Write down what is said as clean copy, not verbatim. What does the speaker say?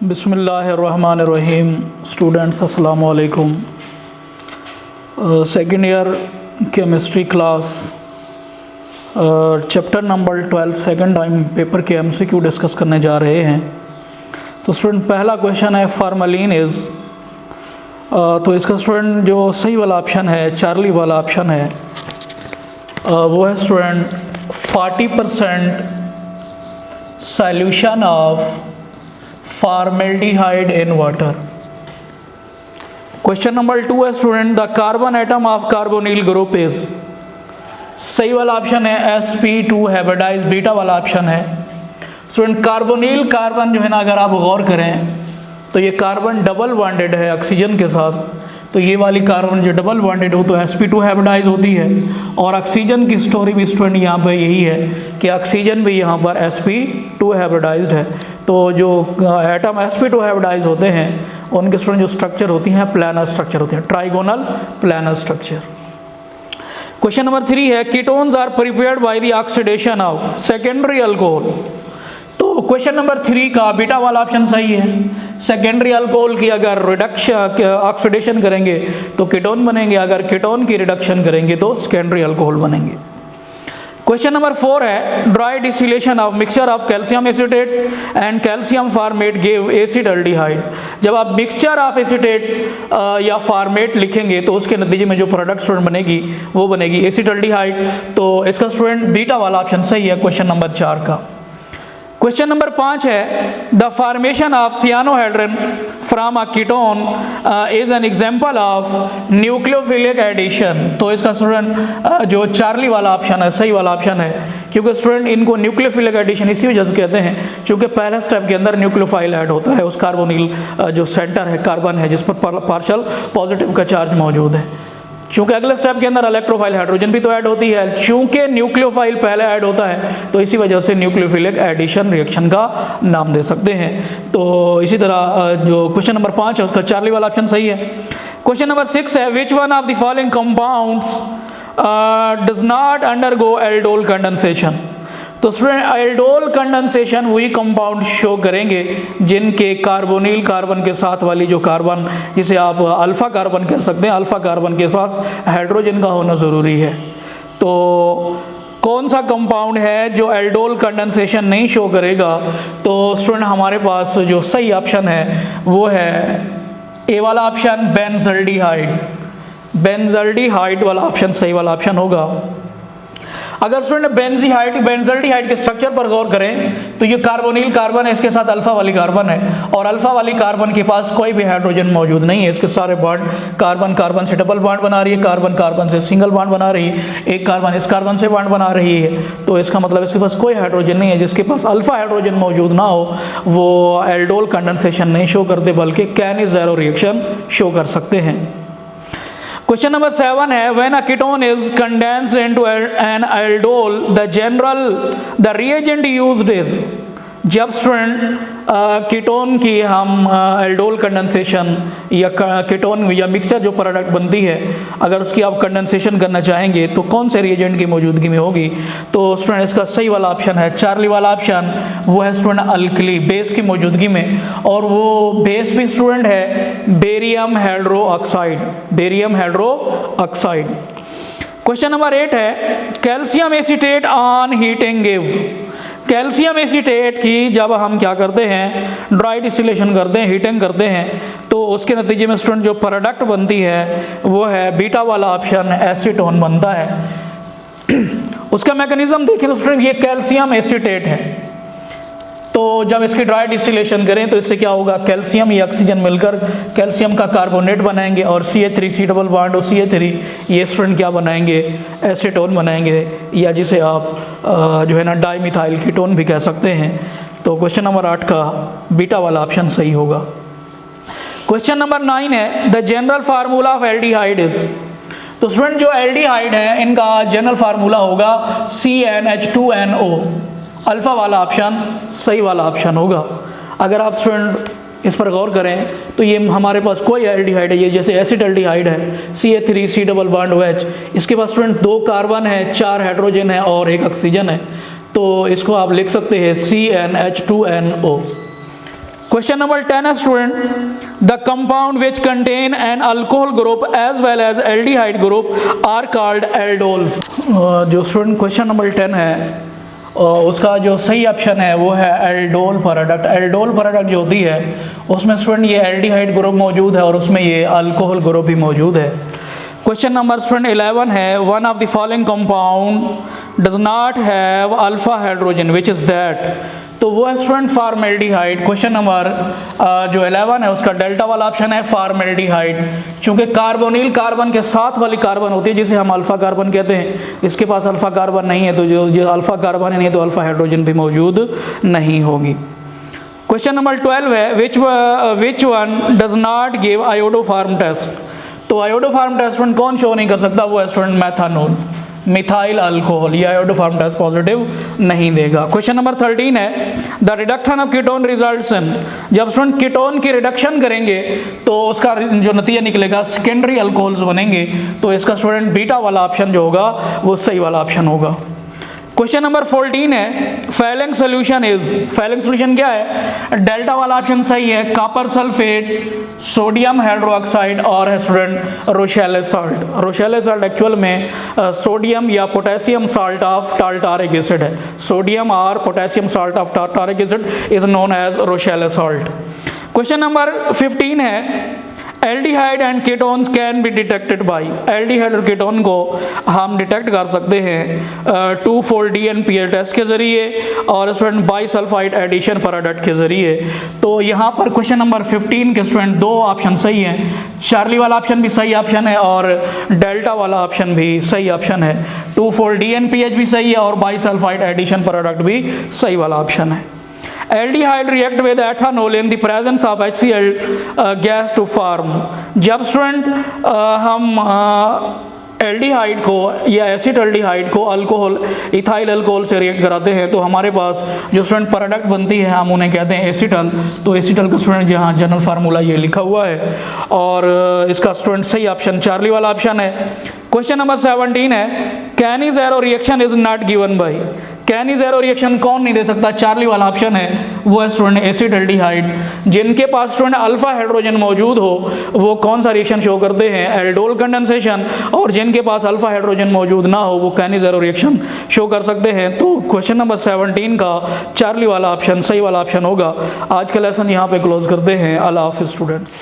बिस्मिल्लाहिर्रहमानिर्रहीम। स्टूडेंट्स अस्सलाम वालेकुम। Second year chemistry class chapter number 12 second time paper के एमसीक्यू डिस्कस करने जा रहे हैं। तो स्टूडेंट पहला क्वेश्चन है फार्मलिन इज़, तो इसका स्टूडेंट जो सही वाला ऑप्शन है, चार्ली वाला ऑप्शन है, वो है student 40% solution of formaldehyde in water. Question number 2 है student the carbon atom of carbonyl group is, सही वाला ऑप्शन है sp2 हाइब्रिडाइज, बीटा वाला ऑप्शन है स्टूडेंट। कार्बोनिल कार्बन जो है ना, अगर आप गौर करें तो ये कार्बन डबल बॉन्डेड है ऑक्सीजन के साथ, तो ये वाली कार्बन जो डबल बॉन्डेड हो तो sp2 हाइब्रिडाइज होती है। और ऑक्सीजन की स्टोरी भी स्टूडेंट यहाँ पर यही है कि ऑक्सीजन भी यहाँ पर sp2 हाइब्रिडाइज्ड है। तो जो एटम sp2 हाइब्रिडाइज होते हैं उनके स्टूडेंट जो स्ट्रक्चर होती हैं प्लानर स्ट्रक्चर होती हैं, trigonal planar structure. Question number 3 है ketones are prepared by the oxidation of secondary alcohol. तो क्वेश्चन नंबर 3 का बीटा वाला ऑप्शन सही है। सेकेंडरी अल्कोहल की अगर रिडक्शन ऑक्सीडेशन करेंगे तो कीटोन बनेंगे, अगर कीटोन की रिडक्शन करेंगे तो सेकेंडरी अल्कोहल बनेंगे। क्वेश्चन नंबर 4 है dry distillation of mixture of calcium acetate and calcium format give acid aldehyde. जब आप मिक्सचर ऑफ एसीटेट या फार्मेट लिखेंगे तो उसके नतीजे में जो प्रोडक्ट स्टूडेंट बनेगी वो बनेगी एसिड एल्डिहाइड। तो इसका स्टूडेंट बीटा वाला ऑप्शन सही है क्वेश्चन नंबर 4 का। क्वेश्चन नंबर 5 है the formation of cyanohydrin from a ketone is an example of nucleophilic addition. तो इसका स्टूडेंट जो चार्ली वाला ऑप्शन है सही वाला ऑप्शन है, क्योंकि स्टूडेंट इनको न्यूक्लियोफिलिक एडिशन इसी वजह से कहते हैं क्योंकि पहले स्टेप के अंदर न्यूक्लियोफाइल ऐड होता है, उस कार्बोनिल जो सेंटर है कार्बन है जिस पर पार्शियल पॉजिटिव का चार्ज मौजूद है। चूंकि अगले स्टेप के अंदर इलेक्ट्रोफाइल हाइड्रोजन भी तो ऐड होती है, चूंकि न्यूक्लियोफाइल पहले ऐड होता है तो इसी वजह से न्यूक्लियोफिलिक एडिशन रिएक्शन का नाम दे सकते हैं। तो इसी तरह जो क्वेश्चन नंबर 5 है उसका चार्ली वाला ऑप्शन सही है। क्वेश्चन नंबर 6 है which one of the following compounds does not undergo aldol condensation. तो स्टूडेंट एल्डोल कंडेंसेशन वही कंपाउंड शो करेंगे जिनके कार्बोनिल कार्बन के साथ वाली जो कार्बन, जिसे आप अल्फा कार्बन कह सकते हैं, अल्फा कार्बन के पास हाइड्रोजन का होना ज़रूरी है। तो कौन सा कंपाउंड है जो एल्डोल कंडेंसेशन नहीं शो करेगा? तो स्टूडेंट हमारे पास जो सही ऑप्शन है वो है ए वाला ऑप्शन बेंजल्डिहाइड। बेंजल्डिहाइड वाला ऑप्शन सही वाला ऑप्शन होगा। अगर स्टूडेंट बेंजल्डिहाइड के स्ट्रक्चर पर गौर करें तो ये कार्बोनिल कार्बन है, इसके साथ अल्फा वाली कार्बन है और अल्फा वाली कार्बन के पास कोई भी हाइड्रोजन मौजूद नहीं है। इसके सारे बॉन्ड कार्बन कार्बन से डबल बॉन्ड बना रही है, कार्बन कार्बन से सिंगल बॉन्ड बना रही है, एक कार्बन इस कार्बन से बॉन्ड बना रही है। तो इसका मतलब इसके पास कोई हाइड्रोजन नहीं है। जिसके पास अल्फा हाइड्रोजन मौजूद ना हो वो एल्डोल कंडेंसेशन नहीं शो करते बल्कि कैनी-ज़ेरो रिएक्शन शो कर सकते हैं। क्वेश्चन नंबर 7 है when a ketone is condensed into an aldol the reagent used is. जब स्टूडेंट कीटोन की हम एल्डोल कंडेंसेशन या कीटोन या मिक्सचर जो प्रोडक्ट बनती है अगर उसकी आप कंडेंसेशन करना चाहेंगे तो कौन से रिएजेंट की मौजूदगी में होगी? तो स्टूडेंट इसका सही वाला ऑप्शन है चार्ली वाला ऑप्शन, वो है स्टूडेंट अल्कली, बेस की मौजूदगी में। और वो बेस भी स्टूडेंट है barium hydro oxide, barium hydro oxide. Question number 8 है calcium acetate on heating give. Calcium acetate की जब हम क्या करते हैं ड्राई डिस्टिलेशन करते हैं, हीटिंग करते हैं, तो उसके नतीजे में स्टूडेंट जो प्रोडक्ट बनती है वो है बीटा वाला ऑप्शन एसीटोन बनता है। उसका मैकेनिज्म देखें तो स्टूडेंट ये कैल्शियम एसीटेट है, तो जब इसकी ड्राई डिस्टिलेशन करें तो इससे क्या होगा कैल्शियम या ऑक्सीजन मिलकर कैल्शियम का कार्बोनेट बनाएंगे और CH3 डबल बॉन्ड और CH3 ये स्टूडेंट क्या बनाएंगे एसीटोन बनाएंगे, या जिसे आप जो है ना डाईमिथाइल कीटोन भी कह सकते हैं। तो क्वेश्चन नंबर 8 का बीटा वाला ऑप्शन सही होगा। क्वेश्चन नंबर 9 है the general formula of aldehyde is. तो स्टूडेंट जो एल्डिहाइड है इनका जनरल फार्मूला होगा CnH2NO। अल्फा वाला ऑप्शन सही वाला ऑप्शन होगा। अगर आप स्टूडेंट इस पर गौर करें तो ये हमारे पास कोई एल्डिहाइड है, ये जैसे एसिड एल्डिहाइड है CH3 डबल बॉन्ड OH, इसके पास स्टूडेंट 2 कार्बन है, 4 हाइड्रोजन है और 1 ऑक्सीजन है। तो इसको आप लिख सकते हैं CnH2NO। क्वेश्चन नंबर 10 है student, the compound which contain an alcohol group as well as aldehyde group are called aldols. जो स्टूडेंट क्वेश्चन नंबर 10 है उसका जो सही ऑप्शन है वो है एल्डोल प्रोडक्ट। एल्डोल प्रोडक्ट जो होती है उसमें स्टूडेंट ये एल्डिहाइड ग्रुप मौजूद है और उसमें ये अल्कोहल ग्रुप भी मौजूद है। क्वेश्चन नंबर स्टूडेंट 11 है, one of the following compound does not have alpha hydrogen which is that. तो वो है स्टूडेंट फॉर्मेल्डिहाइड। क्वेश्चन नंबर जो 11 है उसका डेल्टा वाला ऑप्शन है फॉर्मेल्डिहाइड। चूंकि कार्बोनिल कार्बन के साथ वाली कार्बन होती है जिसे हम अल्फा कार्बन कहते हैं, इसके पास अल्फा कार्बन नहीं है, तो जो अल्फा कार्बन है नहीं तो अल्फा हाइड्रोजन भी मौजूद नहीं होगी। क्वेश्चन नंबर 12 है, which one does not give iodoform test. तो आयोडोफॉर्म टेस्ट स्टूडेंट कौन शो नहीं कर सकता, वो है स्टूडेंट मेथानॉल, मिथाइल अल्कोहल। ये आयोडोफॉर्म टेस्ट पॉजिटिव नहीं देगा। क्वेश्चन नंबर 13 है, the reduction of ketone results in. जब स्टूडेंट कीटोन की रिडक्शन करेंगे तो उसका जो नतीजा निकलेगा सेकेंडरी अल्कोहल्स बनेंगे, तो इसका स्टूडेंट बीटा वाला ऑप्शन जो होगा वो सही वाला ऑप्शन होगा। क्वेश्चन नंबर 14 है, falling solution is. Falling solution क्या है, डेल्टा वाला ऑप्शन सही है, कॉपर सल्फेट, सोडियम हाइड्रोक्साइड और है student Rochelle salt. Rochelle salt actual में सोडियम या potassium salt of tartaric acid है। सोडियम और potassium salt of tartaric acid is known as Rochelle salt. Question number 15 है, aldehyde and ketones can be detected by. Aldehyde और ketone को हम detect कर सकते हैं 2-fold DNPL टेस्ट के जरिए और स्टूडेंट बाइसल्फाइड एडिशन प्रोडक्ट के जरिए। तो यहाँ पर क्वेश्चन नंबर 15 के स्टूडेंट दो ऑप्शन सही हैं, चार्ली वाला ऑप्शन भी सही ऑप्शन है और डेल्टा वाला ऑप्शन भी सही ऑप्शन है। 2-fold DNPH भी सही है और बाइसल्फाइड एडिशन प्रोडक्ट भी सही वाला ऑप्शन है। Aldehyde react with ethanol in the presence of HCl gas to form. जब स्टूडेंट हम एल्डिहाइड को या एसिटल्डिहाइड को अल्कोहल इथाइल अल्कोहल से रिएक्ट कराते हैं तो हमारे पास जो स्टूडेंट प्रोडक्ट बनती है हम उन्हें कहते हैं एसिटल। तो एसिटल का स्टूडेंट यहाँ जनरल फार्मूला ये लिखा हुआ है और इसका स्टूडेंट सही ऑप्शन चार्ली वाला ऑप्शन है। क्वेश्चन नंबर 17 है, Cannizzaro reaction is not given by. Cannizzaro reaction कौन नहीं दे सकता, चार्ली वाला ऑप्शन है, वो है स्टूडेंट एसिटल्डिहाइड। जिनके पास स्टूडेंट अल्फा हाइड्रोजन मौजूद हो वो कौन सा रिएक्शन शो करते हैं, एल्डोल कंडेंसेशन, और जिनके पास अल्फा हाइड्रोजन मौजूद ना हो वो कैनी ज़ेरो रिएक्शन शो कर सकते हैं। तो क्वेश्चन नंबर 17 का चार्ली वाला ऑप्शन सही वाला ऑप्शन होगा। आज का लेसन यहाँ पे क्लोज करते हैं। अल्लाह हाफिज़ स्टूडेंट्स।